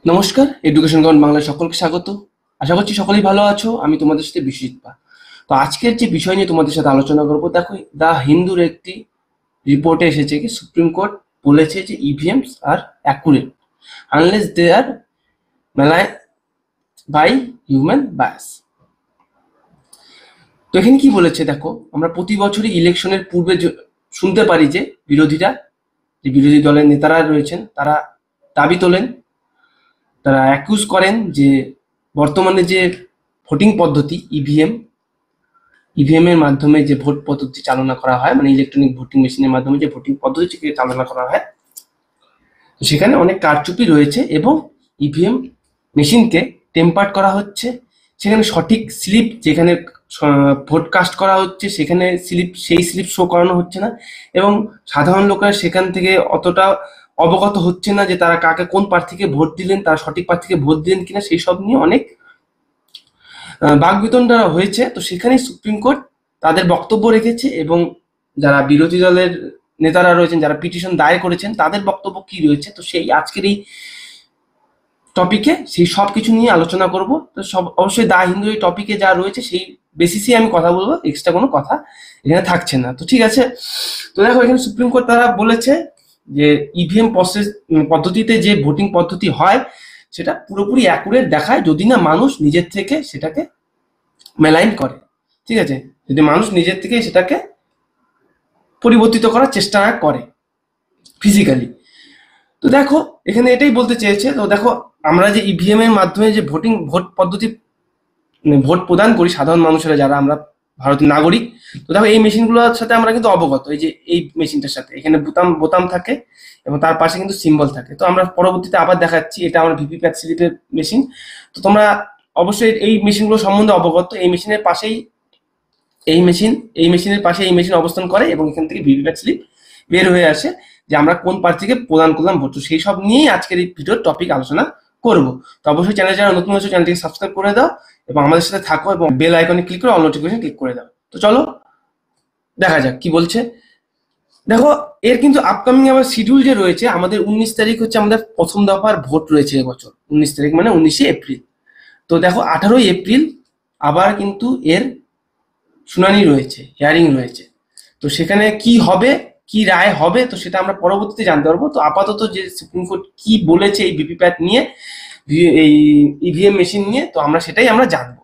নমস্কার, education ground বাংলায় সকলকে স্বাগত। আশা করছি সকলেই ভালো আছো। আমি তোমাদের সাথে বিশ্বজিৎ পা। তো আজকের যে বিষয় নিয়ে তোমাদের সাথে আলোচনা করবো, দেখো দ্য হিন্দুর একটি রিপোর্টে এসেছে কি সুপ্রিম কোর্ট বলেছে যে ইভিএমস আর অ্যাকুরেট আনলেস দে আর মেলায় বাই হিউম্যান বায়াস। তো এখানে কি বলেছে দেখো, আমরা প্রতি বছরই ইলেকশনের পূর্বে শুনতে পারি যে বিরোধী দলের নেতারা রয়েছেন তারা দাবি তোলেন, তারা অ্যাকিউজ করেন যে বর্তমানে যে ভোটিং পদ্ধতি ইভিএম এর মাধ্যমে যে ভোট পদ্ধতি চালনা করা হয়, মানে ইলেকট্রনিক ভোটিং মেশিনের মাধ্যমে যে ভোটিং পদ্ধতিকে চালনা করা হয়, তো সেখানে অনেক কারচুপি রয়েছে এবং ইভিএম মেশিনকে টেম্পার্ড করা হচ্ছে। সেখানে সঠিক স্লিপ যেখানে ভোট কাস্ট করা হচ্ছে সেখানে সেই স্লিপ শো করানো হচ্ছে না, এবং সাধারণ লোকেরা সেখান থেকে অতটা অবগত হচ্ছে না যে তারা কাকে কোন প্রার্থীকে ভোট দিলেন, তারা সঠিক প্রার্থীকে ভোট দিলেন কিনা, সেই সব নিয়ে অনেক বাকবিতণ্ডা হয়েছে। তো সেখানে সুপ্রিম কোর্ট তাদের বক্তব্য রেখেছে, এবং যারা বিরোধী দলের নেতারা রয়েছেন, যারা পিটিশন দায়ের করেছেন, তাদের বক্তব্য কি রয়েছে, তো সেই আজকের এই টপিকে সেই সব কিছু নিয়ে আলোচনা করব। তো সব অবশ্যই দা হিন্দু এই টপিকে যা রয়েছে সেই বেসিসে আমি কথা বলবো, এক্সট্রা কোনো কথা এখানে থাকছে না। তো ঠিক আছে, তো দেখো এখানে সুপ্রিম কোর্ট তারা বলেছে যে ইভিএম পদ্ধতিতে যে ভোটিং পদ্ধতি হয় সেটা পুরোপুরি অ্যাকুরেট দেখায় যদি না মানুষ নিজের থেকে সেটাকে মেলাইন করে। ঠিক আছে, যদি মানুষ নিজের থেকে সেটাকে পরিবর্তিত করার চেষ্টা না করে ফিজিক্যালি। তো দেখো এখানে এটাই বলতে চেয়েছে। তো দেখো আমরা যে ইভিএম এর মাধ্যমে যে ভোট পদ্ধতি ভোট প্রদান করি সাধারণ মানুষেরা যারা আমরা ভারতের নাগরিক, তো দেখো এই মেশিনগুলোর সাথে আমরা কিন্তু অবগত। এই যে এই মেশিনটার সাথে এখানে বোতাম বোতাম থাকে এবং তার পাশে কিন্তু সিম্বল থাকে। তো আমরা পরবর্তীতে আবার দেখাচ্ছি, এটা আমার ভিভিপ্যাট স্লিপের মেশিন। তো তোমরা অবশ্যই এই মেশিনগুলো সম্বন্ধে অবগত। এই মেশিনের পাশেই এই মেশিনের পাশে এই মেশিন অবস্থান করে এবং এখান থেকে ভিভিপ্যাট স্লিপ বের হয়ে আসে যে আমরা কোন প্রার্থীকে প্রদান করলাম ভোট। তো সেই সব নিয়েই আজকের এই ভিডিওর টপিক আলোচনা করব। তো অবশ্যই চ্যানেল যারা নতুন হচ্ছে চ্যানেলটিকে সাবস্ক্রাইব করে দাও এবং আমাদের সাথে থাকো এবং বেল আইকনে ক্লিক করে অল নোটিফিকেশন ক্লিক করে দাও। তো চলো দেখা যাক কি বলছে। দেখো এর কিন্তু আপকামিং আবার শিডিউল যে রয়েছে, আমাদের 19 তারিখ হচ্ছে আমাদের প্রথম দফার ভোট রয়েছে এবছর। 19 তারিখ মানে 19শে এপ্রিল। তো দেখো 18ই এপ্রিল আবার কিন্তু এর শুনানি রয়েছে, হিয়ারিং রয়েছে। তো সেখানে কি হবে, কি রায় হবে, তো সেটা আমরা পরবর্তীতে জানতে পারবো। তো আপাতত যে সুপ্রিম কোর্ট কি বলেছে এই ভিভিপ্যাট নিয়ে, এই ইভিএম মেশিন নিয়ে, তো আমরা সেটাই আমরা জানবো।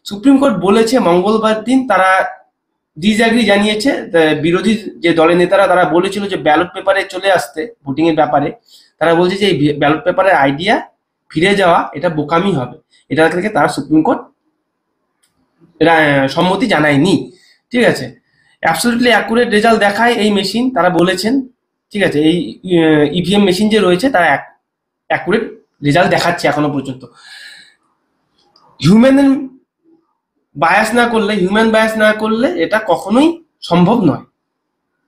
সুপ্রিম কোর্ট বলেছে মঙ্গলবার দিন তারা ডিসঅ্যাগ্রি জানিয়েছে। বিরোধী যে দলের নেতারা তারা বলেছিল যে ব্যালট পেপারে চলে আসতে ভোটিং এর ব্যাপারে, তারা বলছে যে এই ব্যালট পেপারের আইডিয়া ফিরে যাওয়া এটা বোকামি হবে। এটা থেকে তারা সুপ্রিম কোর্ট সম্মতি জানায়নি। ঠিক আছে, অ্যাবসলিউটলি অ্যাকুরেট রেজাল্ট দেখায় এই মেশিন, তারা বলেছেন। ঠিক আছে, এই ইভিএম মেশিন যে রয়েছে তারা অ্যাকুরেট রেজাল্ট দেখাচ্ছে এখনো পর্যন্ত। হিউম্যান হিউম্যান বায়াস না করলে এটা কখনোই সম্ভব নয়।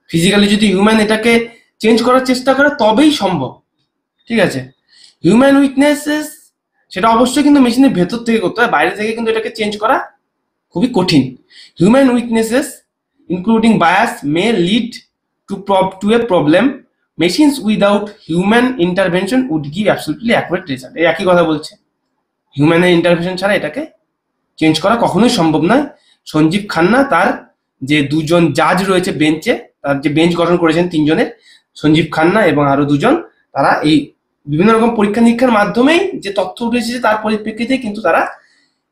ফিজিক্যালি যদি হিউম্যান এটাকে চেঞ্জ করার চেষ্টা করে তবেই সম্ভব। ঠিক আছে, হিউম্যান উইকনেসেস সেটা অবশ্যই কিন্তু মেশিনের ভেতর থেকে করতে হয়, বাইরে থেকে কিন্তু এটাকে চেঞ্জ করা খুবই কঠিন। Human weaknesses including bias may lead to a problem. Machines without human intervention would give absolutely accurate result. এই একই কথা বলছে, হিউম্যানের ইন্টারভেনশন ছাড়া এটাকে চেঞ্জ করা কখনোই সম্ভব নয়। সঞ্জীব খান্না তার যে দুজন জাজ রয়েছে বেঞ্চে, তার যে বেঞ্চ গঠন করেছেন তিনজনের, সঞ্জীব খান্না এবং আরো দুজন, তারা এই বিভিন্ন রকম পরীক্ষা নিরীক্ষার মাধ্যমেই যে তথ্য উঠে এসেছে তার পরিপ্রেক্ষিতে কিন্তু তারা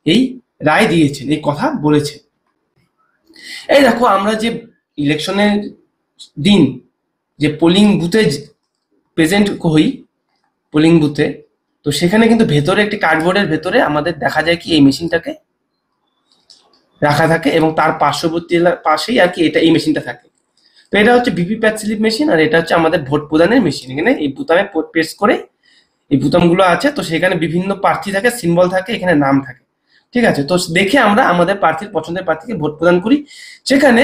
এই রায় দিয়েছেন, এই কথা বলেছে। এই দেখো আমরা যে ইলেকশনের দিন যে পোলিং বুথে প্রেজেন্ট হই, পোলিং বুথে, তো সেখানে কিন্তু ভেতরে একটি কার্ডবোর্ডের ভেতরে আমাদের দেখা যায় কি এই মেশিনটাকে রাখা থাকে এবং তার পার্শ্ববর্তী পাশেই আর কি এটা এই মেশিনটা থাকে। তো এটা হচ্ছে ভিভিপ্যাট স্লিপ মেশিন, আর এটা হচ্ছে আমাদের ভোট প্রদানের মেশিন। এখানে এই বোতামে প্রেস করে এই বোতামগুলো আছে, তো সেখানে বিভিন্ন প্রার্থী থাকে, সিম্বল থাকে, এখানে নাম থাকে। ঠিক আছে, তো দেখে আমরা আমাদের প্রার্থীর পছন্দের প্রার্থীকে ভোট প্রদান করি। সেখানে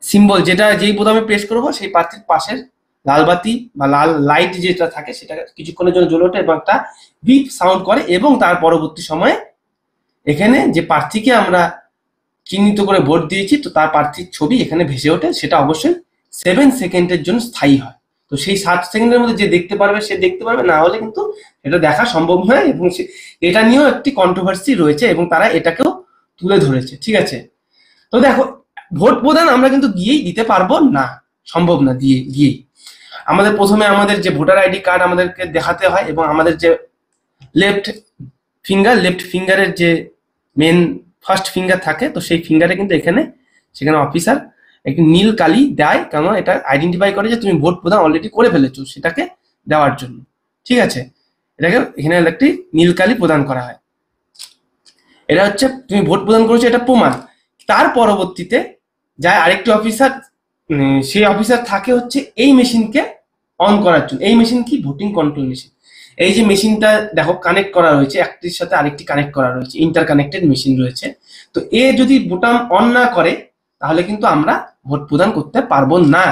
সিম্বল যেটা যেই বোতামে প্রেস করবো সেই প্রার্থীর পাশের লাল বাতি বা লাল লাইট যেটা থাকে সেটা কিছুক্ষণের জন্য জ্বলে ওঠে এবং একটা বিপ সাউন্ড করে, এবং তার পরবর্তী সময়ে এখানে যে প্রার্থীকে আমরা চিহ্নিত করে ভোট দিয়েছি তো তার প্রার্থীর ছবি এখানে ভেসে ওঠে। সেটা অবশ্যই 7 সেকেন্ডের জন্য স্থায়ী হয়। তো সেই 60 সেকেন্ডের মধ্যে যে দেখতে পারবে সে দেখতে পারবে, না হলে কিন্তু এটা দেখা সম্ভব নয়। এবং এটা নিয়েও একটি কন্ট্রোভার্সি রয়েছে এবং তারা এটাকেও তুলে ধরেছে, ঠিক আছে। তো দেখো, ভোট প্রদান আমরা কিন্তু গিয়েই দিতে পারবো না, সম্ভব না গিয়েই। আমাদের প্রথমে আমাদের যে ভোটার আইডি কার্ড আমাদেরকে দেখাতে হয়, এবং আমাদের যে লেফট ফিঙ্গারের যে মেন ফার্স্ট ফিঙ্গার থাকে, তো সেই ফিঙ্গারে কিন্তু সেখানে অফিসার একটি নীল কালি দেয়, কেন এটা আইডেন্টিফাই করে যে তুমি ভোট প্রদান অলরেডি করে ফেলেছো, সেটাকে দেওয়ার জন্য, ঠিক আছে। এখানে একটি নীল কালি প্রদান করা হয়, এটা হচ্ছে তুমি ভোট প্রদান করেছো, এটা প্রমাণ। তার পরবর্তীতে যায় আরেকটি অফিসার, সেই অফিসার থাকে হচ্ছে এই মেশিনকে অন করার জন্য। এই মেশিন কি? Voting control machine. এই যে মেশিনটা দেখো কানেক্ট করা রয়েছে, একটির সাথে আরেকটি কানেক্ট করা রয়েছে, ইন্টার কানেক্টেড মেশিন রয়েছে। তো এ যদি বোতাম অন না করে তাহলে কিন্তু আমরা ভোট প্রদান করতে পারবো না।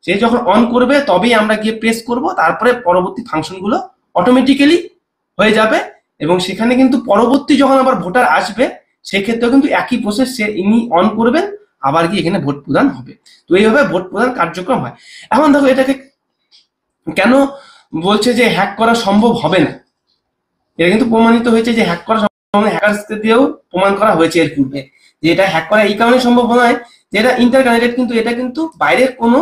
সে যখন অন করবে তবেই আমরা গিয়ে প্রেস করব, তারপরে পরবর্তী ফাংশনগুলো অটোমেটিক্যালি হয়ে যাবে। এবং সেখানে কিন্তু পরবর্তী যখন আবার ভোটার আসবে সেক্ষেত্রেও কিন্তু একই প্রসেস, ইনি অন করবেন, আবার গিয়ে এখানে ভোট প্রদান হবে। তো এইভাবে ভোট প্রদান কার্যক্রম হয়। এখন দেখো, এটাকে কেন বলছে যে হ্যাক করা সম্ভব হবে না? এটা কিন্তু প্রমাণিত হয়েছে যে হ্যাক করা সম্ভব, হ্যাকারসকে দিয়েও প্রমাণ করা হয়েছে এর পূর্বে যে এটা হ্যাক করা এই কারণে সম্ভব নয় যে এটা ইন্টার কানেক্টেড, কিন্তু এটা কিন্তু বাইরের কোনো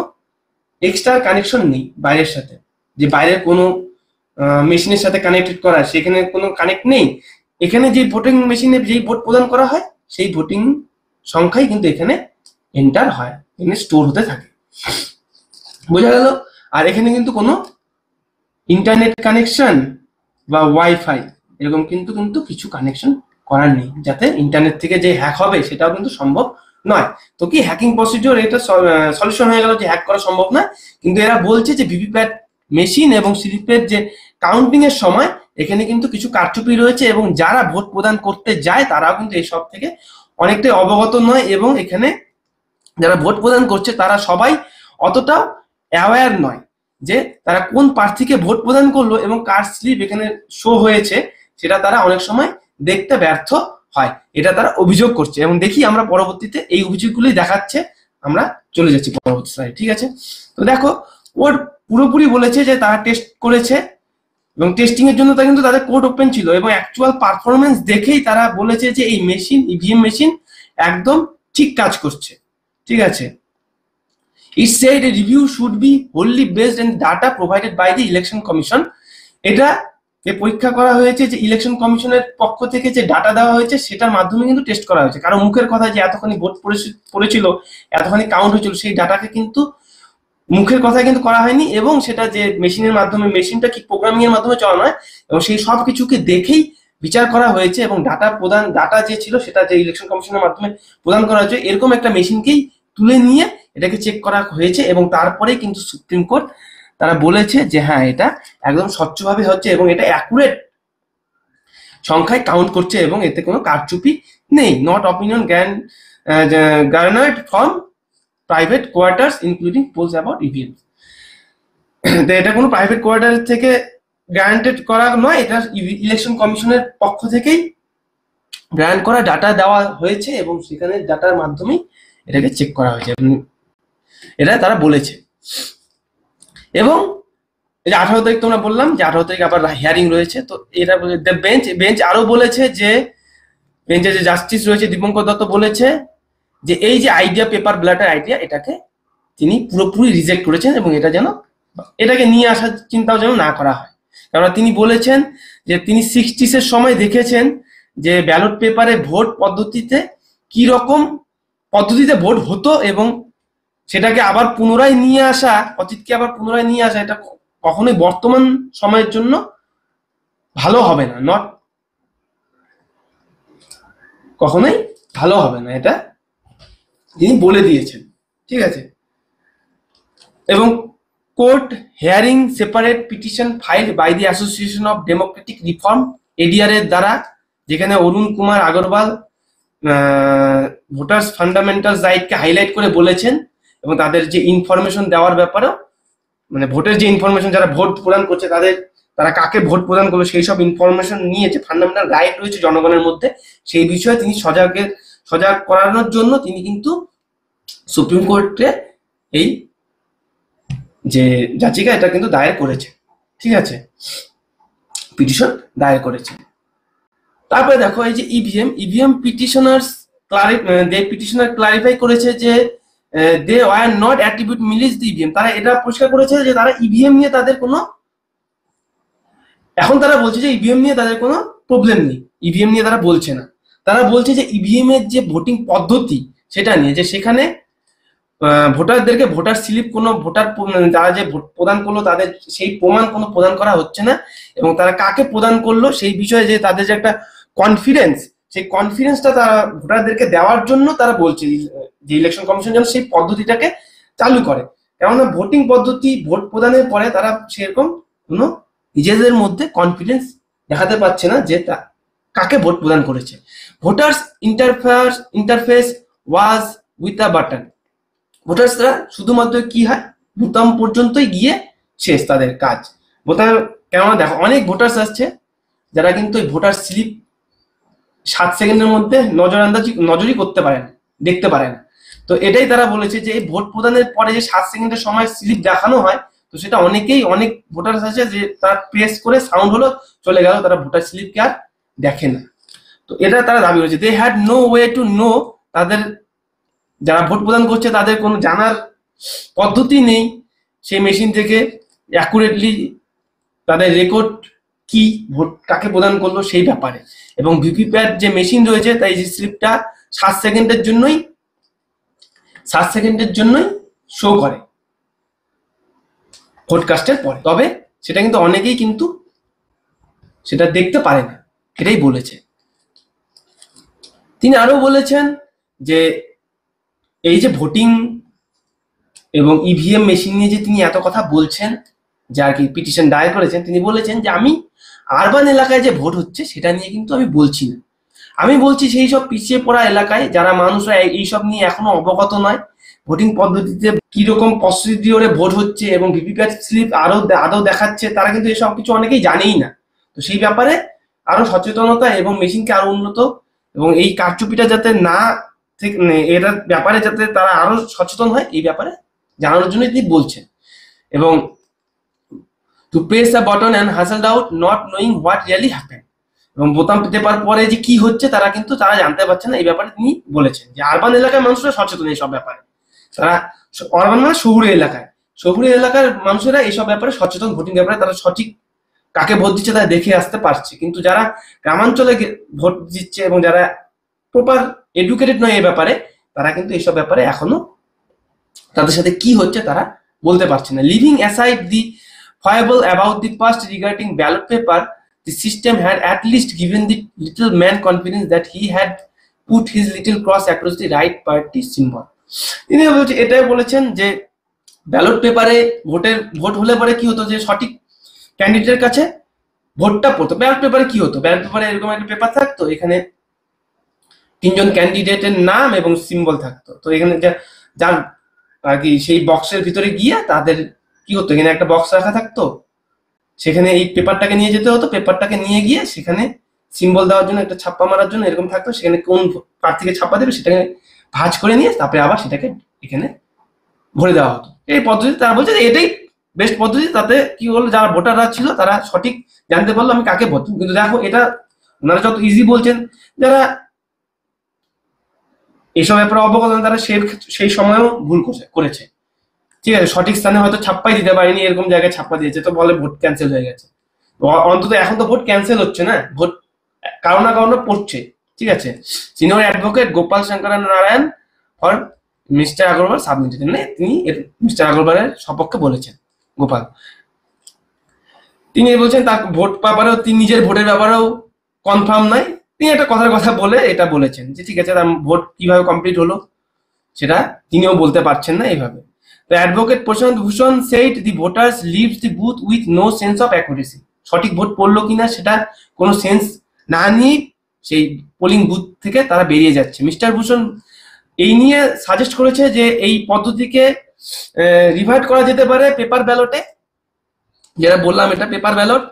এক্সট্রা কানেকশন নেই বাইরের সাথে, যে বাইরের কোনো মেশিনের সাথে কানেক্টেড করা, সেখানে কোনো কানেক্ট নেই। এখানে যে ভোটিং মেশিনে যেই ভোট প্রদান করা হয় সেই ভোটিং সংখ্যাই কিন্তু এখানে এন্টার হয়, এখানে স্টোর হতে থাকে, বোঝা গেল। আর এখানে কিন্তু কোনো ইন্টারনেট কানেকশন বা ওয়াইফাই এরকম কিন্তু কিছু কানেকশন করার নেই, যাতে ইন্টারনেট থেকে যে হ্যাক হবে সেটাও কিন্তু সম্ভব নয়। তো কি হ্যাকিং প্রসিডিওর এটা সলিউশন হয়ে গেল যে হ্যাক করা সম্ভব নয়। কিন্তু এরা বলছে যে ভিভিপ্যাট মেশিন এবং স্লিপের যে কাউন্টিং এর সময় এখানে কিন্তু কিছু কারচুপি রয়েছে, এবং যারা ভোট প্রদান করতে যায় তারাও কিন্তু এই সব থেকে অনেকটাই অবগত নয়, এবং এখানে যারা ভোট প্রদান করছে তারা সবাই অতটাও অ্যাওয়্যার নয় যে তারা কোন প্রার্থীকে ভোট প্রদান করলো এবং কার স্লিপ এখানে শো হয়েছে সেটা তারা অনেক সময় দেখতে ব্যর্থ হয়, এটা তারা অভিযোগ করছে। এবং দেখি আমরা পরবর্তীতে এই অভিযোগগুলি দেখাচ্ছে, আমরা চলে যাচ্ছি পরবর্তী স্লাইড, ঠিক আছে। তো দেখো, ওর পুরোপুরি বলেছে যে তারা টেস্ট করেছে এবং টেস্টিং এর জন্য কিন্তু তাদের কোড ওপেন ছিল, এবং অ্যাকচুয়াল পারফরমেন্স দেখেই তারা বলেছে যে এই মেশিন, ইভিএম মেশিন একদম ঠিক কাজ করছে, ঠিক আছে। It said a review should be wholly based on data provided by the election commission. এটা যে পরীক্ষা করা হয়েছে যে ইলেকশন কমিশনের পক্ষ থেকে যে ডাটা দেওয়া হয়েছে সেটার মাধ্যমে কিন্তু টেস্ট করা হয়েছে, কারণ মুখের কথা যে এতখানি ভোট পড়েছিল, এতখানি কাউন্ট হয়েছিল, সেই ডাটাকে কিন্তু মুখের কথায় কিন্তু করা হয়নি, এবং সেটা যে মেশিনের মাধ্যমে, মেশিনটা কি প্রোগ্রামিং এর মাধ্যমে চালানো হয়, এবং সেই সব কিছুকে দেখেই বিচার করা হয়েছে। এবং ডাটা যে ছিল সেটা যে ইলেকশন কমিশনের মাধ্যমে প্রদান করা হয়েছে, এরকম একটা মেশিনকেই তুলে নিয়ে এটাকে চেক করা হয়েছে, এবং তারপরে কিন্তু সুপ্রিম কোর্ট তারা বলেছে যে হ্যাঁ, এটা একদম স্বচ্ছভাবে হচ্ছে এবং এটা অ্যাকুরেট সংখ্যায় কাউন্ট করছে, এবং এতে কোনো কারচুপি নেই। Not opinion garnered from private quarters including polls about EVM. তো এটা কোনো প্রাইভেট কোয়ার্টার থেকে গ্যারান্টেড করা নয়, এটা ইলেকশন কমিশনের পক্ষ থেকেই গ্যারান্ট করা ডাটা দেওয়া হয়েছে, এবং সেখানে ডাটার মাধ্যমেই এটাকে চেক করা হয়েছে, এটা তারা বলেছে। এবং এই যে 18 তারিখ তোমরা বললাম যে 18 তারিখ আবার হিয়ারিং রয়েছে, তো এটা বেঞ্চ আরো বলেছে যে বেঞ্চে যে জাস্টিস রয়েছে দীপঙ্কর দত্ত বলেছে যে এই যে আইডিয়া, পেপার ব্যালটের আইডিয়া, এটাকে তিনি পুরোপুরি রিজেক্ট করেছেন, এবং এটাকে নিয়ে আসার চিন্তাও যেন না করা হয়। কেননা তিনি বলেছেন যে তিনি 60s সময় দেখেছেন যে ব্যালট পেপারে ভোট পদ্ধতিতে কি রকম পদ্ধতিতে ভোট হতো, এবং সেটাকে আবার পুনরায় নিয়ে আসা, অতীতকে আবার পুনরায় নিয়ে আসা, এটা কখনোই বর্তমান সময়ের জন্য ভালো হবে না, কখনোই ভালো হবে না, এটা তিনি বলে দিয়েছেন, ঠিক আছে। এবং court hearing separate petition filed by the Association of Democratic Reform ADR এর দ্বারা, যেখানে অরুণ কুমার আগরওয়াল ভোটার্স ফান্ডামেন্টাল রাইটকে হাইলাইট করে বলেছেন, এবং তাদের যে ইনফরমেশন দেওয়ার ব্যাপারেও, মানে ভোটের যে ইনফরমেশন, যারা ভোট প্রদান করছে তারা কাকে ভোট প্রদান করবে সেই সব ইনফরমেশন নিয়ে যে ফান্ডামেন্টাল রাইট রয়েছে জনগণের মধ্যে, সেই বিষয়ে তিনি সজাগ করানোর জন্য তিনি কিন্তু সুপ্রিম কোর্টে এই যে যাচিকা এটা কিন্তু দায়ের করেছে, ঠিক আছে, পিটিশন দায়ের করেছে। তারপরে দেখো এই যে ইভিএম পিটিশনার্স পিটিশনার ক্লারিফাই করেছে যে they were not attribute malice the EVM, তারা এটা পরিষ্কার করেছে যে তারা ইভিএম নিয়ে তাদের কোনো, এখন তারা বলছে যে ইভিএম নিয়ে তাদের কোনো প্রবলেম নেই, ইভিএম নিয়ে তারা বলছে না, তারা বলছে যে ইভিএম এর যে ভোটিং পদ্ধতি সেটা নিয়ে, যে সেখানে ভোটারদেরকে ভোটার স্লিপ কোনো ভোটার তারা যে ভোট প্রদান করলো তাদের সেই প্রমাণ কোনো প্রদান করা হচ্ছে না, এবং তারা কাকে প্রদান করলো সেই বিষয়ে যে তাদের যে একটা কনফিডেন্স, সেই কনফিডেন্সটা তারা ভোটারদেরকে দেওয়ার জন্য তারা বলছে যে ইলেকশন কমিশন যেন সেই পদ্ধতিটাকে চালু করে, কেননা ভোটিং পদ্ধতি ভোট প্রদানের পরে তারা সেরকম কোনো নিজেদের মধ্যে কনফিডেন্স দেখাতে পারছে না যে কাকে ভোট প্রদান করেছে। Voters interface was with a button, ভোটার্সরা শুধুমাত্র কি হয় বোতাম পর্যন্তই গিয়ে শেষ তাদের কাজ। বোতাম, কেননা দেখো অনেক ভোটার্স আসছে যারা কিন্তু ওই ভোটার স্লিপ 7 সেকেন্ডের মধ্যে নজরই করতে পারে না, দেখতে পারে না। তো এটাই তারা বলেছে যে এই ভোট প্রদানের পরে যে 7 সেকেন্ডের সময় স্লিপ দেখানো হয়, তো সেটা অনেক ভোটার্স আছে যে তারা প্রেস করে সাউন্ড হলো চলে গেল, তারা ভোটার স্লিপকে আর দেখে না। তো এটা তারা দাবি করেছে they had no way to know, তাদের যারা ভোট প্রদান করছে তাদের কোনো জানার পদ্ধতি নেই সেই মেশিন থেকে অ্যাকুরেটলি তাদের রেকর্ড কি ভোট কাকে প্রদান করলো সেই ব্যাপারে, এবং ভিভিপ্যাট যে মেশিন রয়েছে তাই যে স্লিপটা 7 সেকেন্ডের জন্যই শো করে ভোটকাস্টের পরে, তবে সেটা কিন্তু অনেকেই কিন্তু সেটা দেখতে পারে না, এটাই বলেছে। তিনি আরো বলেছেন যে এই যে ভোটিং এবং ইভিএম মেশিন নিয়ে যে তিনি এত কথা বলছেন, যার কি পিটিশন দায়ের করেছেন, তিনি বলেছেন যে আমি আরবান এলাকায় যে ভোট হচ্ছে সেটা নিয়ে কিন্তু আমি বলছি না, আমি বলছি সেই সব পিছিয়ে পড়া এলাকায় যারা মানুষরা এইসব নিয়ে এখনো অবগত নয়, ভোটিং পদ্ধতিতে কিরকম প্রসিডিওরে ভোট হচ্ছে এবং ভিভিপ্যাট স্লিপ আদৌ দেখাচ্ছে, তারা কিন্তু এসব কিছু অনেকেই জানেই না। তো সেই ব্যাপারে আরো সচেতনতা এবং মেশিনকে আরো উন্নত এবং এই কারচুপিটা যাতে না এর ব্যাপারে যাতে তারা আরো সচেতন হয় এই ব্যাপারে জানানোর জন্য তিনি বলছেন। এবং to press the button and hassled out not knowing what really happen, এবং বোতাম টেপার পরে যে কি হচ্ছে তারা জানতে পারছে না, এই ব্যাপারে তিনি বলেছেন যে আরবান এলাকার মানুষরা সচেতন এইসব ব্যাপারে, তারা আরবান মানে শহুরে এলাকার মানুষেরা এইসব ব্যাপারে সচেতন, ভোটিং ব্যাপারে তারা সঠিক কাকে ভোট দিচ্ছে তারা দেখে আসতে পারছে, কিন্তু যারা গ্রামাঞ্চলে ভোট দিচ্ছে এবং যারা প্রপার এডুকেটেড নয় এই ব্যাপারে, তারা কিন্তু এইসব ব্যাপারে এখনো তাদের সাথে কি হচ্ছে তারা বলতে পারছে না। Living aside the foible about the past regarding ballot paper, the system had at least given the little man confidence that he had put his little cross across the right party symbol. তিনি এটাই বলেছেন যে ballot পেপারে vote হলে পরে কি হতো যে সঠিক ক্যান্ডিডেটের কাছে ভোটটা পড়তো। ব্যালট পেপারে কি হতো, ব্যালট পেপারে এরকম একটা পেপার থাকতো, এখানে 3জন ক্যান্ডিডেটের নাম এবং সিম্বল থাকতো, তো এখানে যার আর কি সেই বক্সের ভিতরে গিয়ে তাদের কি হতো, এখানে একটা বক্স রাখা থাকতো, সেখানে এই পেপারটাকে নিয়ে যেতে হতো, পেপারটাকে নিয়ে গিয়ে সেখানে সিম্বল দেওয়ার জন্য একটা ছাপ্পা মারার জন্য এরকম থাকতো, সেখানে কোন প্রার্থীকে ছাপ্পা দেবে সেটাকে ভাঁজ করে নিয়ে তারপরে আবার সেটাকে এখানে ভরে দেওয়া হতো। এই পদ্ধতি তারা বলছে যে এটাই বেস্ট পদ্ধতি, তাতে কি হলো যারা ভোটাররা ছিল তারা সঠিক জানতে পারলো আমি কাকে ভোট। কিন্তু দেখো এটা ওনারা যত ইজি বলছেন, যারা এইসব ব্যাপারে অবগত তারা সেই সময়ও ভুল করেছে, ঠিক আছে, সঠিক স্থানে হয়তো ছাপ্পাই দিতে পারেনি, এরকম জায়গায় ছাপ্পা দিয়েছে, তো বলে ভোট ক্যান্সেল হয়ে গেছে। অন্তত এখন তো ভোট ক্যান্সেল হচ্ছে না, ভোট কারো না কারো পড়ছে, ঠিক আছে। Senior advocate Gopal Shankar Narayan for mister Agarwal submitted, মানে তিনি মিস্টার আগরওয়ালের সপক্ষে বলেছেন গোপাল, তিনি বলছেন তার ভোট ব্যাপারেও তিনি নিজের ভোটের ব্যাপারেও কনফার্ম নাই, তিনি একটা কথা বলে এটা বলেছেন যে ঠিক আছে তার ভোট কিভাবে কমপ্লিট হলো সেটা তিনিও বলতে পারছেন না এইভাবে। The advocate Prashant Bhushan said the voters leaves the booth with no sense of accuracy. সঠিক ভোট পড়লো কিনা সেটা কোনো সেন্স না নিয়ে সেই পোলিং বুথ থেকে তারা বেরিয়ে যাচ্ছে। মিস্টার ভূষণ এই নিয়ে সাজেস্ট করেছে যে এই পদ্ধতিকে রিভার্ট করা যেতে পারে পেপার ব্যালটে, যেটা বললাম এটা পেপার ব্যালট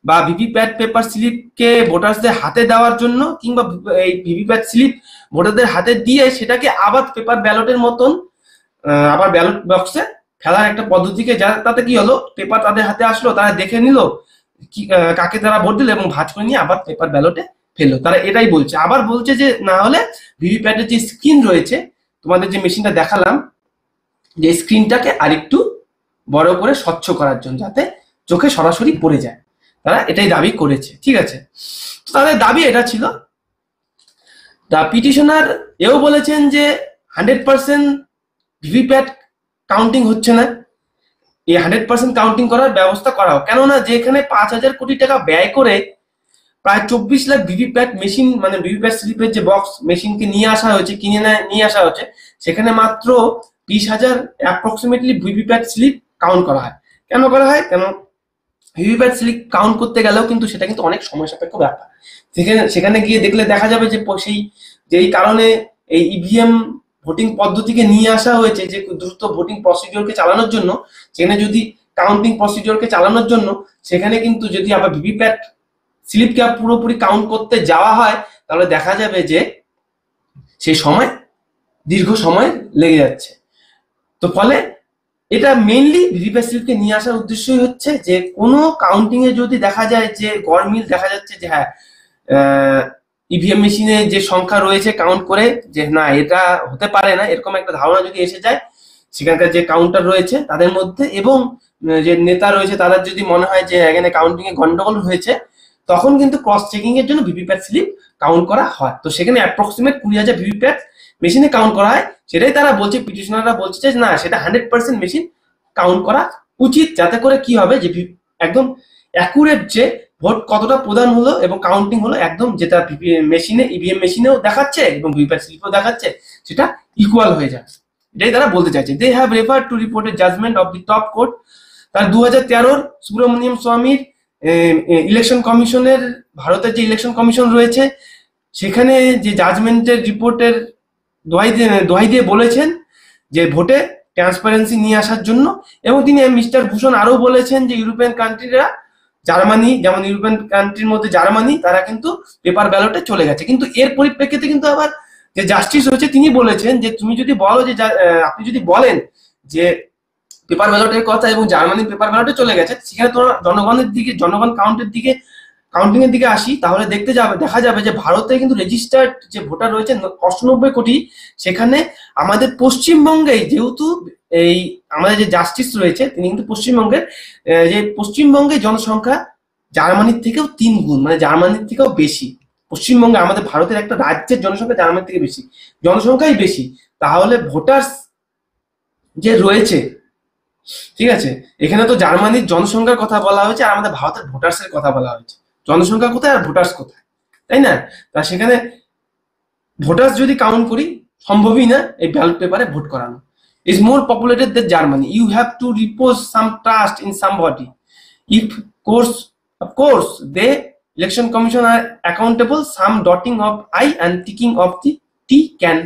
বা ভিভিপ্যাট পেপার স্লিপকে ভোটারদের হাতে দেওয়ার জন্য, কিংবা এই ভিভিপ্যাট স্লিপ ভোটারদের হাতে দিয়ে সেটাকে আবার পেপার ব্যালটের মতন আবার ব্যালট বক্সে ফেলার একটা পদ্ধতিকে, তাতে কি হলো, পেপার তাদের হাতে আসলো, তারা দেখে নিল কি কাকে তারা ভোট দিল এবং ভাঁজ করে নিয়ে আবার পেপার ব্যালটে ফেললো। তারা এটাই বলছে। আবার বলছে যে না হলে ভিভিপ্যাটের যে স্ক্রিন রয়েছে, তোমাদের যে মেশিনটা দেখালাম, যে স্ক্রিনটাকে আরেকটু বড় করে স্বচ্ছ করার জন্য, যাতে চোখে সরাসরি পড়ে যায়। তারা এটাই দাবি করেছে, ঠিক আছে। তাদের দাবি এটা ছিল। দা পিটিশনার এও বলেছেন যে 100% ভিভিপ্যাট কাউন্টিং হচ্ছে না, এই 100% কাউন্টিং করার ব্যবস্থা করা হোক। কেননা যেখানে 5,000 কোটি টাকা ব্যয় করে প্রায় 24 লাখ ভিভিপ্যাট মেশিন, মানে ভিভিপ্যাট স্লিপের যে বক্স মেশিনকে নিয়ে আসা হয়েছে, নিয়ে আসা হচ্ছে, সেখানে মাত্র 20,000 অ্যাপ্রক্সিমেটলি ভিভিপ্যাট স্লিপ কাউন্ট করা হয়। কেন করা হয়? কেন ভিভিপ্যাট স্লিপ কাউন্ট করতে গেলেও কিন্তু সেটা কিন্তু অনেক সময় সাপেক্ষ ব্যাপার। সেখানে গিয়ে দেখলে দেখা যাবে যে সেই যেই কারণে এই ইভিএম ভোটিং পদ্ধতিকে নিয়ে আসা হয়েছে, যে দ্রুত ভোটিং প্রসিডিওরকে চালানোর জন্য, সেখানে যদি কাউন্টিং প্রসিডিওরকে চালানোর জন্য সেখানে কিন্তু যদি আবার ভিভিপ্যাট স্লিপকে পুরোপুরি কাউন্ট করতে যাওয়া হয়, তাহলে দেখা যাবে যে সেই সময় দীর্ঘ সময় লেগে যাচ্ছে। তো ফলে এটা মেইনলি ভিভিপ্যাট স্লিপকে নিয়ে আসার উদ্দেশ্যই হচ্ছে যে কোনো কাউন্টিং এ যদি দেখা যায় যে গরমিল দেখা যাচ্ছে যে হ্যাঁ ইভিএম মেশিনে যে সংখ্যা রয়েছে কাউন্ট করে যে না এটা হতে পারে না, এরকম একটা ধারণা যদি এসে যায় সেখানকার যে কাউন্টার রয়েছে তাদের মধ্যে, এবং যে নেতা রয়েছে তাদের যদি মনে হয় যে এখানে কাউন্টিং এ গন্ডগোল হয়েছে, তখন কিন্তু ক্রস চেকিং এর জন্য ভিভিপ্যাট স্লিপ কাউন্ট করা হয়। তো সেখানে অ্যাপ্রক্সিমেট 20,000 ভিভিপ্যাট মেশিনে কাউন্ট করা হয়। সেটাই তারা বলছে, পিটিশনাররা বলছে যে না, সেটা 100% মেশিন কাউন্ট করা উচিত, যাতে করে কি হবে যে একদম অ্যাকুরেট যে ভোট কতটা প্রদান হলো এবং কাউন্টিং হলো, একদম যেটা মেশিনে ইভিএম মেশিনেও দেখাচ্ছে এবং ভিভিপ্যাট স্লিপেও দেখাচ্ছে, সেটা ইকুয়াল হয়ে যায়। এটাই তারা বলতে চাইছে। They have refer to reported judgement of the top court. তার 2013 সুব্রমণিয়াম স্বামীর ইলেকশন কমিশনের, ভারতের যে ইলেকশন কমিশন রয়েছে, সেখানে যে জাজমেন্টের রিপোর্টের দোহাই দিয়ে বলেছেন যে ভোটে ট্রান্সপারেন্সি নিয়ে আসার জন্য। এবং তিনি মিস্টার ভূষণ আরো বলেছেন যে ইউরোপিয়ান কান্ট্রিরা, জার্মানি, যেমন ইউরোপিয়ান কান্ট্রির মধ্যে জার্মানি, তারা কিন্তু পেপার ব্যালটে চলে গেছে। কিন্তু এর পরিপ্রেক্ষিতে কিন্তু আবার যে জাস্টিস হয়েছে তিনি বলেছেন যে তুমি যদি বলো যে আপনি যদি বলেন যে পেপার ব্যালটের কথা এবং জার্মানির পেপার ব্যালটে চলে গেছে, সেখানে তোমরা জনগণের দিকে, জনগণ কাউন্টিং এর দিকে আসি, তাহলে দেখা যাবে যে ভারতে কিন্তু রেজিস্টার্ড যে ভোটার রয়েছে 98 কোটি। সেখানে আমাদের পশ্চিমবঙ্গেই, যেহেতু এই আমাদের যে জাস্টিস রয়েছে তিনি কিন্তু পশ্চিমবঙ্গের, যে পশ্চিমবঙ্গে জনসংখ্যা জার্মানির থেকেও 3 গুণ, মানে জার্মানির থেকেও বেশি। পশ্চিমবঙ্গে, আমাদের ভারতের একটা রাজ্যের জনসংখ্যা জার্মানির থেকে বেশি, জনসংখ্যাই বেশি। তাহলে ভোটার্স যে রয়েছে, ঠিক আছে, এখানে তো জার্মানির জনসংখ্যার কথা বলা হয়েছে আর আমাদের ভারতের ভোটার্স এর কথা বলা হয়েছে। জনসংখ্যা কোথায় আর ভোটার্স কোথায়, তাই না? তা সেখানে ভোটার্স যদি কাউন্ট করি, সম্ভবই না এই ব্যালট পেপারে ভোট করানো। Is more populated than Germany, you have to repose some trust in somebody, of course the election commission are accountable, some dotting of I and ticking of the T can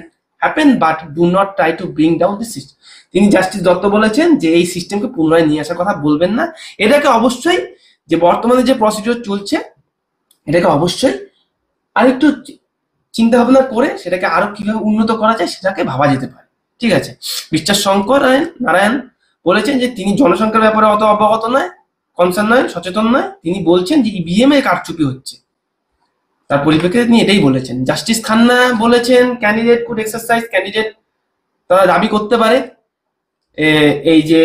happen, but do not try to bring down the system. তিনি justice Dutta বলেছেন যে এই সিস্টেমকে পুনরায় নিয়ে আসার কথা বলবেন না। এটাকে অবশ্যই, যে বর্তমানে যে প্রসিডিওর চলছে, এটাকে অবশ্যই আরেকটু চিন্তা ভাবনা করে সেটাকে আরো কিভাবে উন্নত করা যায় সেটাকে ভাবা যেতে পারে, ঠিক আছে। মিস্টার শঙ্কর নারায়ণ বলেছেন যে তিনি জনসংখ্যার ব্যাপারে অত অবগত নয়, কনসার্ন নয়, সচেতন নয়। তিনি বলছেন যে ইভিএম এ কারচুপি হচ্ছে, তার পরিপ্রেক্ষিতে তিনি এটাই বলেছেন। জাস্টিস খান্না বলেছেন ক্যান্ডিডেট কুড এক্সারসাইজ, ক্যান্ডিডেট তারা দাবি করতে পারে এই যে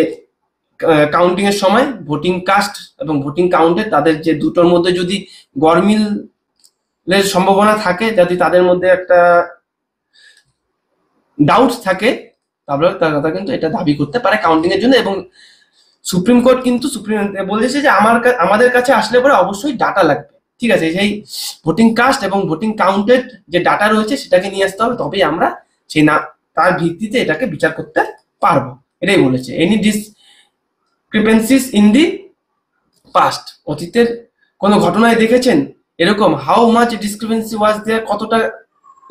কাউন্টিং এর সময় ভোটিং কাস্ট এবং ভোটিং কাউন্টের, তাদের যে দুটোর মধ্যে যদি গরমিলের সম্ভাবনা থাকে, যদি তাদের মধ্যে একটা ডাউট থাকে, তাহলে তারা কিন্তু এটা দাবি করতে পারে কাউন্টিং এর জন্য। এবং সুপ্রিম কোর্ট কিন্তু বলেছে যে আমাদের কাছে আসলে পরে অবশ্যই ডাটা লাগবে, ঠিক আছে, সেই ভোটিং কাস্ট এবং ভোটিং কাউন্টেড যে ডাটা রয়েছে সেটাকে নিয়ে আসতে হবে, তবেই আমরা সেই না তার ভিত্তিতে এটাকে বিচার করতে পারবো, এটাই বলেছে। Any discrepancies in the past, অতীতের কোন ঘটনায় দেখেছেন এরকম, হাউ মাচ ডিসক্রিপেন্সি ওয়াজ দেয়ার, কতটা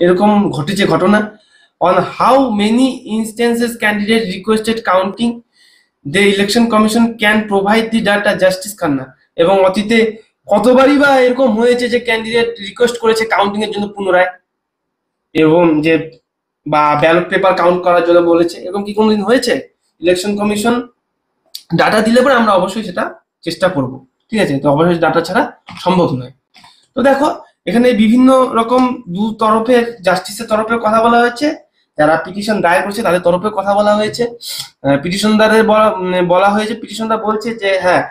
এরকম ঘটেছে ঘটনা, on how many instances candidate requested counting, the election commission can provide the data, justice Khanna. এবং অতীতে কতবারই বা এরকম হয়েছে যে ক্যান্ডিডেট রিকোয়েস্ট করেছে কাউন্টিং এর জন্য পুনরায়, এবং যে বা ব্যালট পেপার কাউন্ট করার জন্য বলেছে, এরকম কি কোনোদিন হয়েছে? ইলেকশন কমিশন ডাটা দিলে পরে আমরা অবশ্যই সেটা চেষ্টা করব, ঠিক আছে? তো অবশ্যই ডাটা ছাড়া সম্ভব নয়। তো দেখো এখানে বিভিন্ন রকম দু তরফের জাস্টিসের তরফের কথা বলা হয়েছে, যারা পিটিশন দায়ের করছে তাদের তরফে কথা বলা হয়েছে। পিটিশনদারের বলা হয়েছে, পিটিশনদার বলছে যে হ্যাঁ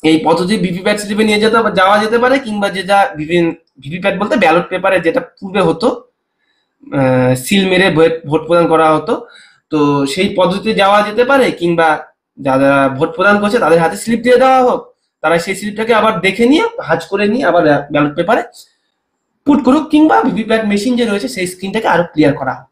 এই পদ্ধতি ভিভিপ্যাট স্লিপে নিয়ে যাওয়া যেতে পারে, কিংবা যে যা ভিভিপ্যাট বলতে ব্যালট পেপারে যেটা পূর্বে হতো সিল মেরে ভোট প্রদান করা হতো, তো সেই পদ্ধতিতে যাওয়া যেতে পারে, কিংবা যারা ভোট প্রদান করছে তাদের হাতে স্লিপ দিয়ে দেওয়া হোক, তারা সেই স্লিপটাকে আবার দেখে নিয়ে ভাঁজ করে নিয়ে আবার ব্যালট পেপারে পুট করুক, কিংবা ভিভিপ্যাট মেশিন যে রয়েছে সেই স্ক্রিনটাকে আরো ক্লিয়ার করা হোক,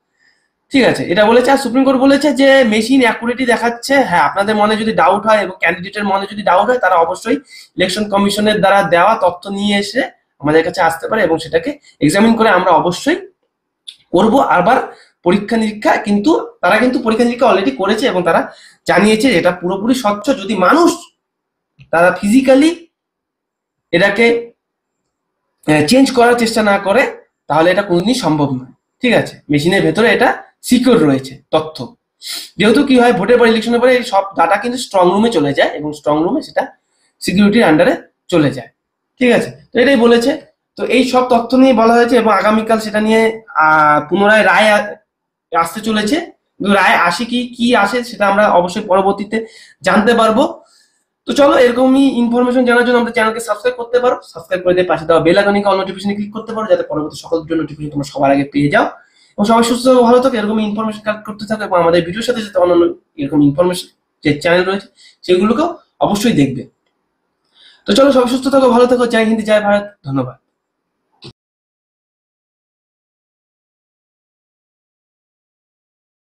ঠিক আছে? এটা বলেছে। আর সুপ্রিম কোর্ট বলেছে যে মেশিন অ্যাকুরেটি দেখাচ্ছে, হ্যাঁ আপনাদের মনে যদি ডাউট হয় এবং ক্যান্ডিডেটের মনে যদি ডাউট হয়, তারা অবশ্যই ইলেকশন কমিশনের দ্বারা দেওয়া তথ্য নিয়ে এসে আমাদের কাছে আসতে পারে এবং সেটাকে এক্সামিন করে আমরা অবশ্যই করব। আবার পরীক্ষা নিরীক্ষা কিন্তু তারা কিন্তু পরীক্ষা নিরীক্ষা অলরেডি করেছে এবং তারা জানিয়েছে এটা পুরোপুরি স্বচ্ছ। যদি মানুষ তারা ফিজিক্যালি এটাকে চেঞ্জ করার চেষ্টা না করে তাহলে এটা কোনোদিনই সম্ভব নয়, ঠিক আছে? মেশিনের ভেতরে এটা সিকিউর রয়েছে তথ্য। যেহেতু কি হয়, ভোটের পর ইলেকশনের পরে এই সব ডাটা কিন্তু স্ট্রং রুমে চলে যায় এবং স্ট্রং রুমে সেটা সিকিউরিটির আন্ডারে চলে যায়, ঠিক আছে? তো এটাই বলেছে। তো এই সব তথ্য নিয়ে বলা হয়েছে এবং আগামীকাল সেটা নিয়ে পুনরায় রায় আসতে চলেছে। কিন্তু রায় আসে কি আসে সেটা আমরা অবশ্যই পরবর্তীতে জানতে পারবো। তো চলো, এরকমই ইনফরমেশন জানার জন্য আমাদের চ্যানেলকে সাবস্ক্রাইব করতে পারো, সাবস্ক্রাইব করে দিয়ে পাশে দেওয়া বেল আইকনে অল নোটিফিকেশনে ক্লিক করতে পারো, যাতে পরবর্তী সকল ভিডিও নোটিফিকেশন তোমরা সবার আগে পেয়ে যাও। এবং সবাই সুস্থ থাকো, ভালো থাকো, এরকম ইনফরমেশন কালেক্ট করতে থাকো এবং আমাদের ভিডিওর সাথে সাথে অন্যান্য এরকম ইনফরমেশন যে চ্যানেল রয়েছে সেগুলোকেও অবশ্যই দেখবে। তো চলো, সবাই সুস্থ থাকো, ভালো থাকো। জয় হিন্দ, জয় ভারত, ধন্যবাদ।